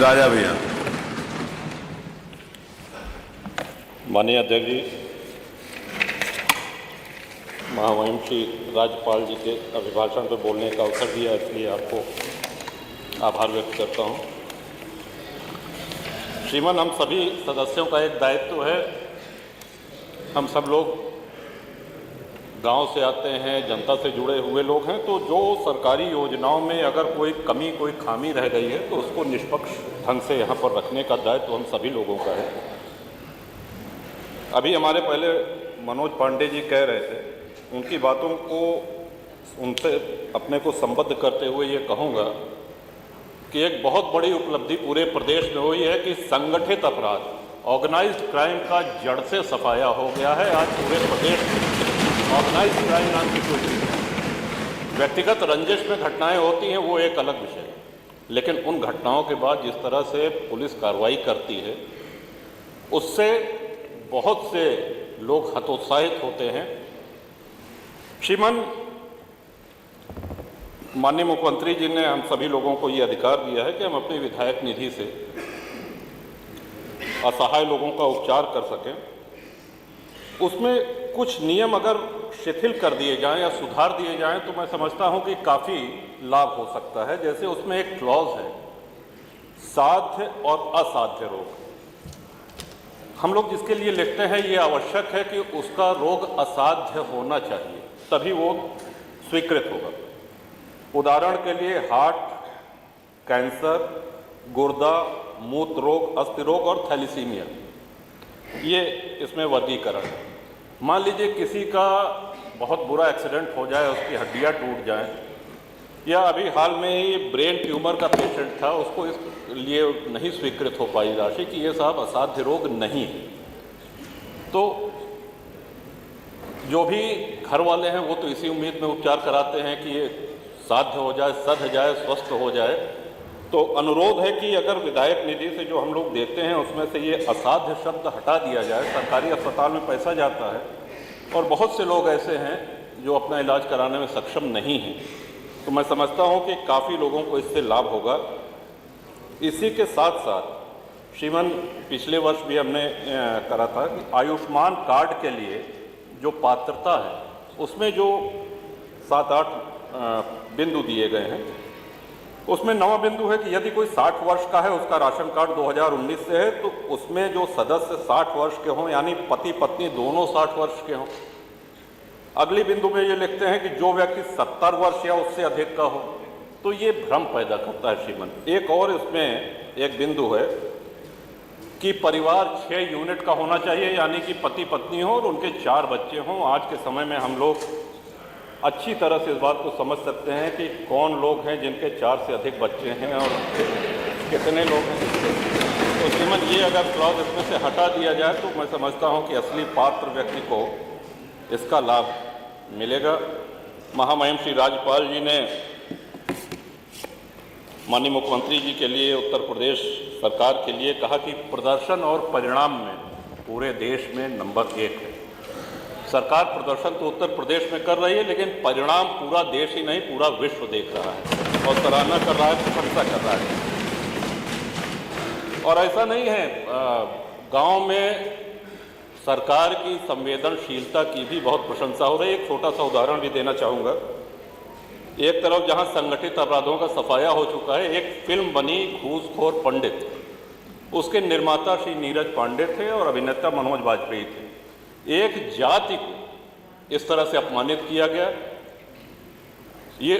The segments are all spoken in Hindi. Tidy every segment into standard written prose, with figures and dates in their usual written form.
राजा भैया। माननीय अध्यक्ष जी, महामहिम श्री राज्यपाल जी के अभिभाषण पर बोलने का अवसर दिया, इसलिए आपको आभार व्यक्त करता हूं। श्रीमान, हम सभी सदस्यों का एक दायित्व है। हम सब लोग गांव से आते हैं, जनता से जुड़े हुए लोग हैं, तो जो सरकारी योजनाओं में अगर कोई कमी, कोई खामी रह गई है तो उसको निष्पक्ष ढंग से यहाँ पर रखने का दायित्व हम सभी लोगों का है। अभी हमारे पहले मनोज पांडे जी कह रहे थे, उनकी बातों को उनसे अपने को संबद्ध करते हुए ये कहूँगा कि एक बहुत बड़ी उपलब्धि पूरे प्रदेश में हुई है कि संगठित अपराध, ऑर्गेनाइज्ड क्राइम का जड़ से सफाया हो गया है। आज पूरे प्रदेश में ऑर्गेनाइज्ड क्राइम नाम की कोई चीज़ नहीं। व्यक्तिगत रंजिश में घटनाएं होती हैं, वो एक अलग विषय है, लेकिन उन घटनाओं के बाद जिस तरह से पुलिस कार्रवाई करती है, उससे बहुत से लोग हतोत्साहित होते हैं। श्रीमान, माननीय मुख्यमंत्री जी ने हम सभी लोगों को ये अधिकार दिया है कि हम अपनी विधायक निधि से असहाय लोगों का उपचार कर सकें। उसमें कुछ नियम अगर शिथिल कर दिए जाएं या सुधार दिए जाएं तो मैं समझता हूं कि काफ़ी लाभ हो सकता है। जैसे उसमें एक क्लॉज है, साध्य और असाध्य रोग। हम लोग जिसके लिए लिखते हैं ये आवश्यक है कि उसका रोग असाध्य होना चाहिए, तभी वो स्वीकृत होगा। उदाहरण के लिए हार्ट, कैंसर, गुर्दा, मूत्र रोग, अस्थि रोग और थैलीसीमिया, ये इसमें वर्गीकरण है। मान लीजिए किसी का बहुत बुरा एक्सीडेंट हो जाए, उसकी हड्डियां टूट जाएं, या अभी हाल में ही ब्रेन ट्यूमर का पेशेंट था, उसको इस लिए नहीं स्वीकृत हो पाई राशि कि ये साहब असाध्य रोग नहीं है। तो जो भी घर वाले हैं वो तो इसी उम्मीद में उपचार कराते हैं कि ये साध्य हो जाए, सध जाए, स्वस्थ हो जाए। तो अनुरोध है कि अगर विधायक निधि से जो हम लोग देते हैं उसमें से ये असाध्य शब्द हटा दिया जाए। सरकारी अस्पताल में पैसा जाता है और बहुत से लोग ऐसे हैं जो अपना इलाज कराने में सक्षम नहीं हैं, तो मैं समझता हूं कि काफ़ी लोगों को इससे लाभ होगा। इसी के साथ साथ श्रीमान, पिछले वर्ष भी हमने करा था कि आयुष्मान कार्ड के लिए जो पात्रता है उसमें जो 7-8 बिंदु दिए गए हैं, उसमें 9वां बिंदु है कि यदि कोई 60 वर्ष का है, उसका राशन कार्ड 2019 से है, तो उसमें जो सदस्य 60 वर्ष के हों, यानी पति पत्नी दोनों 60 वर्ष के हों। अगली बिंदु में ये लिखते हैं कि जो व्यक्ति 70 वर्ष या उससे अधिक का हो। तो ये भ्रम पैदा करता है श्रीमान। एक और इसमें एक बिंदु है कि परिवार 6 यूनिट का होना चाहिए, यानी कि पति पत्नी हो और उनके 4 बच्चे हों। आज के समय में हम लोग अच्छी तरह से इस बात को समझ सकते हैं कि कौन लोग हैं जिनके 4 से अधिक बच्चे हैं और कितने लोग हैं। तो श्रीमान, ये अगर क्लॉज इसमें से हटा दिया जाए तो मैं समझता हूं कि असली पात्र व्यक्ति को इसका लाभ मिलेगा। महामहिम श्री राज्यपाल जी ने माननीय मुख्यमंत्री जी के लिए, उत्तर प्रदेश सरकार के लिए कहा कि प्रदर्शन और परिणाम में पूरे देश में नंबर 1 है। सरकार प्रदर्शन तो उत्तर प्रदेश में कर रही है, लेकिन परिणाम पूरा देश ही नहीं, पूरा विश्व देख रहा है और सराहना कर रहा है, प्रशंसा कर रहा है। और ऐसा नहीं है, गांव में सरकार की संवेदनशीलता की भी बहुत प्रशंसा हो रही है। एक छोटा सा उदाहरण भी देना चाहूँगा। एक तरफ जहां संगठित अपराधों का सफाया हो चुका है, एक फिल्म बनी घूसखोर पंडित, उसके निर्माता श्री नीरज पांडे थे और अभिनेता मनोज वाजपेयी थे। एक जाति को इस तरह से अपमानित किया गया। ये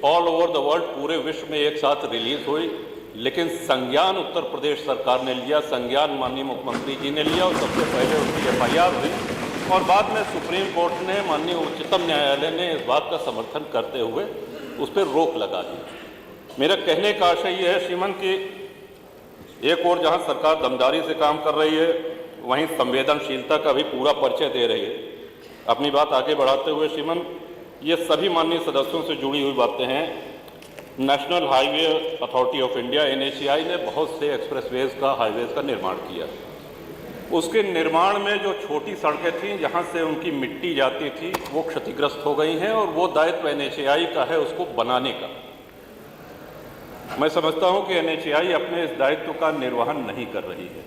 ऑल ओवर द वर्ल्ड, पूरे विश्व में एक साथ रिलीज हुई, लेकिन संज्ञान उत्तर प्रदेश सरकार ने लिया, संज्ञान माननीय मुख्यमंत्री जी ने लिया और सबसे पहले उनकी FIR हुई और बाद में सुप्रीम कोर्ट ने, माननीय उच्चतम न्यायालय ने इस बात का समर्थन करते हुए उस पर रोक लगा दी। मेरा कहने का आशय ये है श्रीमान कि एक और जहाँ सरकार दमदारी से काम कर रही है, वहीं संवेदनशीलता का भी पूरा परिचय दे रही है। अपनी बात आगे बढ़ाते हुए श्रीमान, ये सभी माननीय सदस्यों से जुड़ी हुई बातें हैं। National highway authority of India NHAI ने बहुत से एक्सप्रेसवेज का, हाईवेज का निर्माण किया। उसके निर्माण में जो छोटी सड़कें थीं, जहां से उनकी मिट्टी जाती थी, वो क्षतिग्रस्त हो गई हैं और वो दायित्व NHAI का है उसको बनाने का। मैं समझता हूं कि NHAI अपने इस दायित्व का निर्वहन नहीं कर रही है।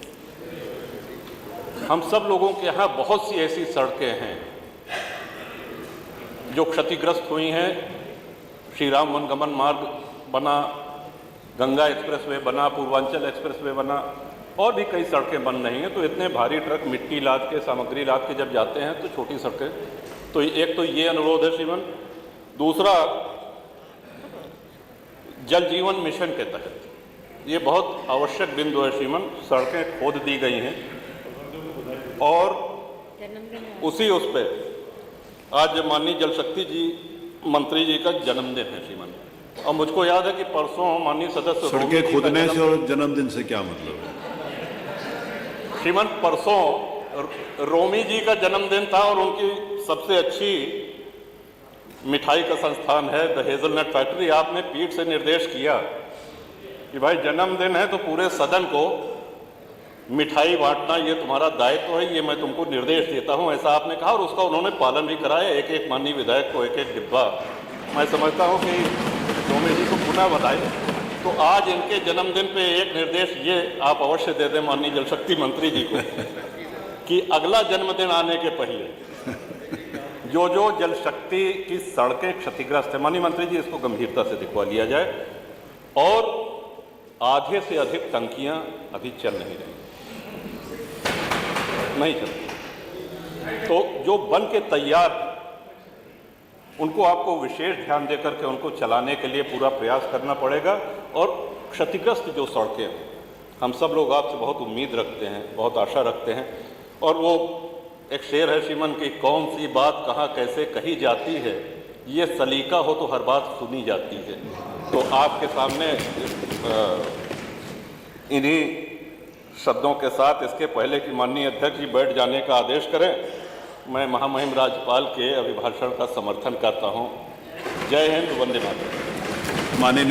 हम सब लोगों के यहाँ बहुत सी ऐसी सड़कें हैं जो क्षतिग्रस्त हुई हैं। श्री राम वनगमन मार्ग बना, गंगा एक्सप्रेसवे बना, पूर्वांचल एक्सप्रेसवे बना, और भी कई सड़कें बन रही हैं। तो इतने भारी ट्रक मिट्टी लाद के, सामग्री लाद के जब जाते हैं तो छोटी सड़कें, तो एक तो ये अनुरोध है श्रीमान। दूसरा, जल जीवन मिशन के तहत ये बहुत आवश्यक बिंदु है श्रीमान, सड़कें खोद दी गई हैं और उसी उस पर आज माननीय जल शक्ति जी मंत्री जी का जन्मदिन है श्रीमान। और मुझको याद है कि परसों माननीय सदस्य सड़कें खोदने से और जन्मदिन से क्या मतलब है श्रीमान? परसों रोमी जी का जन्मदिन था और उनकी सबसे अच्छी मिठाई का संस्थान है द हेजलनट फैक्ट्री। आपने पीठ से निर्देश किया कि भाई जन्मदिन है तो पूरे सदन को मिठाई बांटना ये तुम्हारा दायित्व है, ये मैं तुमको निर्देश देता हूं, ऐसा आपने कहा और उसका उन्होंने पालन भी कराया। एक एक माननीय विधायक को एक एक डिब्बा। मैं समझता हूं कि रोमी जी को पुनः बधाई। तो आज इनके जन्मदिन पे एक निर्देश ये आप अवश्य दे दें माननीय जल शक्ति मंत्री जी को कि अगला जन्मदिन आने के पहले जो जो जल शक्ति की सड़कें क्षतिग्रस्त है, माननीय मंत्री जी इसको गंभीरता से दिखवा लिया जाए। और आधे से अधिक टंकियां अभी चल नहीं रही, नहीं चलती। तो जो बन के तैयार, उनको आपको विशेष ध्यान देकर के उनको चलाने के लिए पूरा प्रयास करना पड़ेगा। और क्षतिग्रस्त जो सड़कें हैं, हम सब लोग आपसे बहुत उम्मीद रखते हैं, बहुत आशा रखते हैं। और वो एक शेर है श्रीमन की, कौन सी बात कहाँ कैसे कही जाती है, ये सलीका हो तो हर बात सुनी जाती है। तो आपके सामने इन्हीं शब्दों के साथ इसके पहले कि माननीय अध्यक्ष जी बैठ जाने का आदेश करें, मैं महामहिम राज्यपाल के अभिभाषण का समर्थन करता हूं। जय हिंद, वंदे मातरम। माननीय